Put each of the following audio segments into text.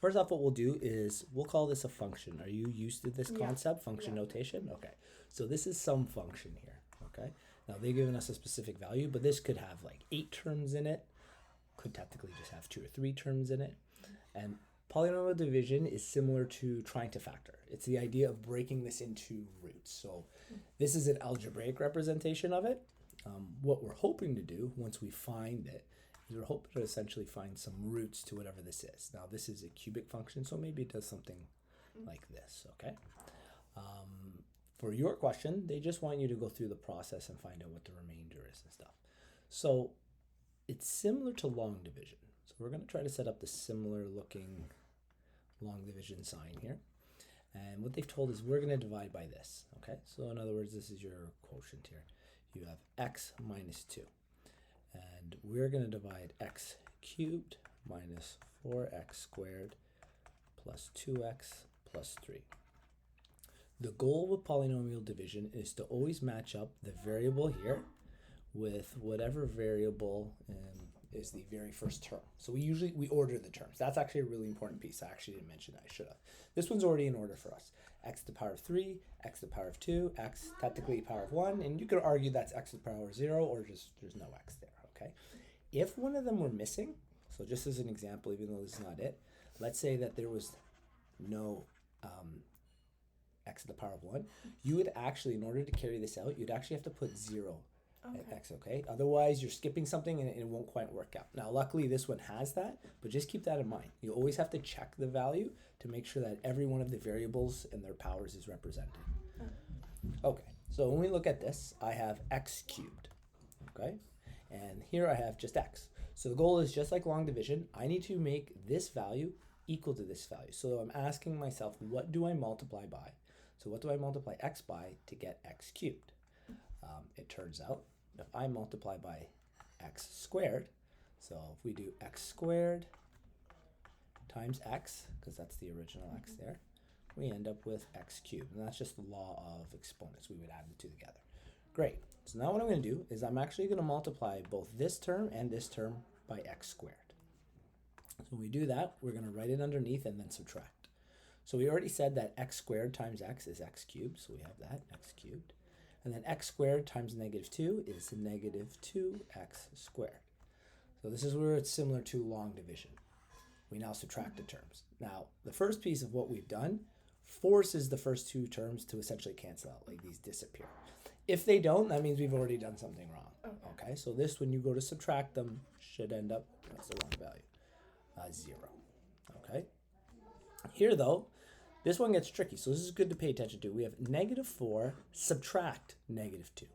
First off, what we'll do is we'll call this a function. Are you used to this Yeah. concept, function Yeah. notation? Okay. So this is some function here, okay? Now they've given us a specific value, but this could have like 8 terms in it, could technically just have 2 or 3 terms in it. And polynomial division is similar to trying to factor. It's the idea of breaking this into roots. So this is an algebraic representation of it. What we're hoping to do once we find it is we're hoping to essentially find some roots to whatever this is. Now this is a cubic function, so maybe it does something like this, okay? For your question, they just want you to go through the process and find out what the remainder is and stuff. So it's similar to long division. So we're going to try to set up the similar looking long division sign here. And what they've told is we're going to divide by this, okay? So in other words, this is your quotient here. You have x minus 2. And we're going to divide x cubed minus 4x squared plus 2x plus 3. The goal with polynomial division is to always match up the variable here with whatever variable is the very first term. So we order the terms. That's actually a really important piece. I actually didn't mention that. I should have. This one's already in order for us. X to the power of 3, x to the power of 2, x technically power of 1, and you could argue that's x to the power of 0 or just there's no x there, okay? If one of them were missing, so just as an example, even though this is not it, let's say that there was no x to the power of 1, you would actually, in order to carry this out, you'd actually have to put 0 at x, okay? Otherwise, you're skipping something and it won't quite work out. Now, luckily, this one has that, but just keep that in mind. You always have to check the value to make sure that every one of the variables and their powers is represented. Okay, so when we look at this, I have x cubed, okay? And here I have just x. So the goal is just like long division, I need to make this value equal to this value. So I'm asking myself, what do I multiply by? So what do I multiply x by to get x cubed? It turns out if I multiply by x squared, so if we do x squared times x, because that's the original x there, we end up with x cubed. And that's just the law of exponents. We would add the two together. Great. So now what I'm going to do is I'm actually going to multiply both this term and this term by x squared. So when we do that, we're going to write it underneath and then subtract. So we already said that x squared times x is x cubed, so we have that, x cubed. And then x squared times negative 2 is negative 2x squared. So this is where it's similar to long division. We now subtract the terms. Now, the first piece of what we've done forces the first two terms to essentially cancel out, like these disappear. If they don't, that means we've already done something wrong. Okay, so this, when you go to subtract them, should end up, that's the wrong value, 0. Okay, here though, this one gets tricky, so this is good to pay attention to. We have negative 4 subtract negative 2.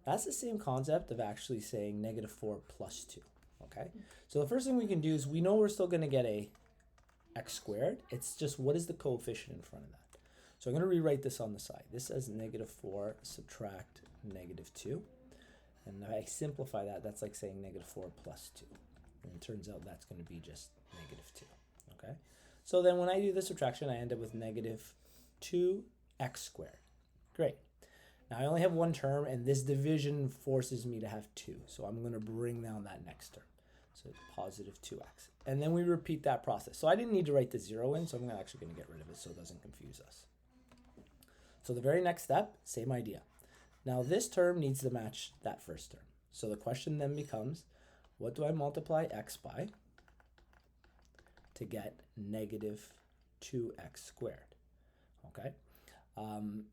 That's the same concept of actually saying negative 4 plus 2. Okay, so the first thing we can do is we know we're still going to get a x squared. It's just what is the coefficient in front of that. So I'm going to rewrite this on the side. This says negative 4 subtract negative 2. And if I simplify that, that's like saying negative 4 plus 2. And it turns out that's going to be just negative 2. Okay? So then when I do the subtraction, I end up with negative 2x squared. Great. Now I only have one term, and this division forces me to have 2. So I'm going to bring down that next term. So it's positive 2x. And then we repeat that process. So I didn't need to write the 0 in, so I'm actually going to get rid of it so it doesn't confuse us. So the very next step, same idea. Now this term needs to match that first term. So the question then becomes, what do I multiply x by to get negative 2x squared? Okay.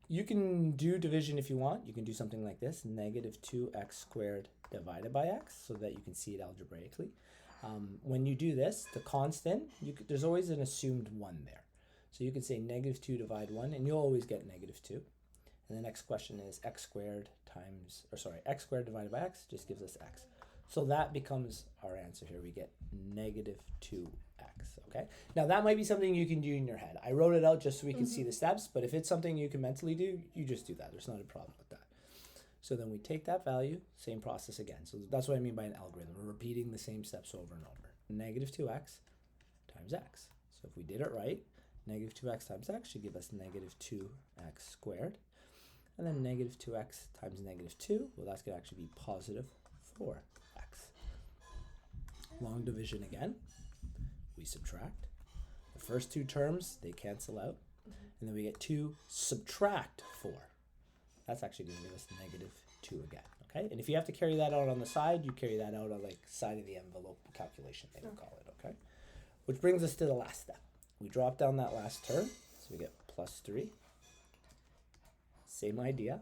You can do division if you want. You can do something like this, negative 2x squared divided by x, so that you can see it algebraically. When you do this, the constant, there's always an assumed 1 there. So you can say negative 2 divide 1, and you'll always get negative 2. And the next question is x squared divided by x just gives us x. So that becomes our answer here. We get negative 2x, okay? Now that might be something you can do in your head. I wrote it out just so we can see the steps, but if it's something you can mentally do, you just do that. There's not a problem with that. So then we take that value, same process again. So that's what I mean by an algorithm. We're repeating the same steps over and over. Negative 2x times x. So if we did it right, negative 2x times x should give us negative 2x squared. And then negative 2x times negative 2, well, that's going to actually be positive 4x. Long division again, we subtract. The first two terms, they cancel out. And then we get 2 subtract 4. That's actually going to give us negative 2 again. Okay, and if you have to carry that out on the side, you carry that out on like side of the envelope calculation, they would call it. Okay, which brings us to the last step. We drop down that last term, so we get plus 3. Same idea.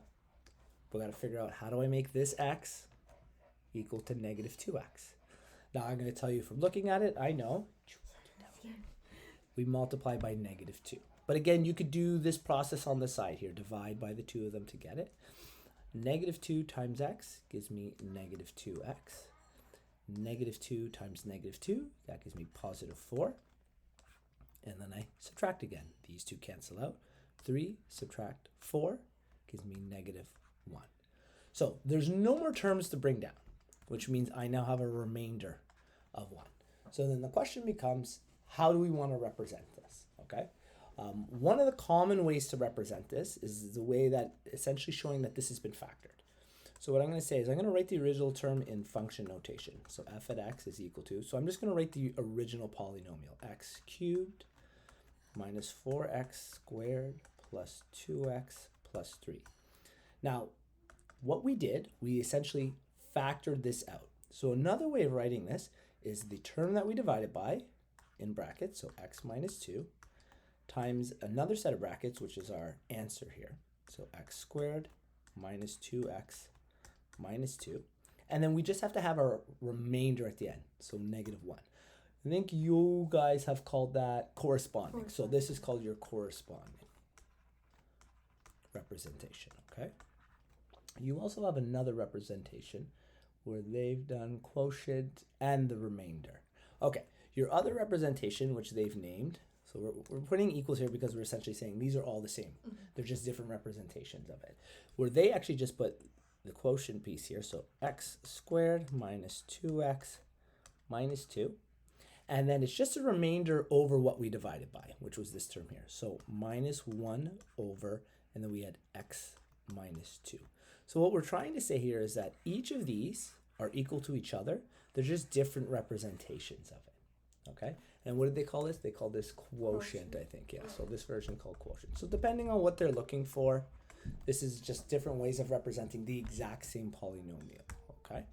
We got to figure out, how do I make this x equal to negative 2x? Now I'm going to tell you from looking at it, I know we multiply by negative 2. But again, you could do this process on the side here. Divide by the 2 of them to get it. Negative 2 times x gives me negative 2x. Negative 2 times negative 2, that gives me positive 4. And then I subtract again. These two cancel out. 3 subtract 4 gives me negative 1. So there's no more terms to bring down, which means I now have a remainder of 1. So then the question becomes, how do we want to represent this? Okay. One of the common ways to represent this is the way that essentially showing that this has been factored. So what I'm going to say is I'm going to write the original term in function notation. So f at x is equal to, so I'm just going to write the original polynomial, x cubed minus 4x squared plus 2x plus 3. Now, what we did, we essentially factored this out. So another way of writing this is the term that we divided by, in brackets, so x minus 2, times another set of brackets, which is our answer here. So x squared minus 2x minus 2. And then we just have to have our remainder at the end, so negative 1. I think you guys have called that corresponding. So this is called your corresponding representation, okay? You also have another representation where they've done quotient and the remainder. Okay, your other representation, which they've named, so we're putting equals here because we're essentially saying these are all the same. They're just different representations of it. Where they actually just put the quotient piece here, so x squared minus 2x minus 2. And then it's just a remainder over what we divided by, which was this term here. So minus 1 over, and then we had x minus 2. So what we're trying to say here is that each of these are equal to each other. They're just different representations of it, okay? And what did they call this? They call this quotient, I think, yeah. So this version called quotient. So depending on what they're looking for, this is just different ways of representing the exact same polynomial, okay?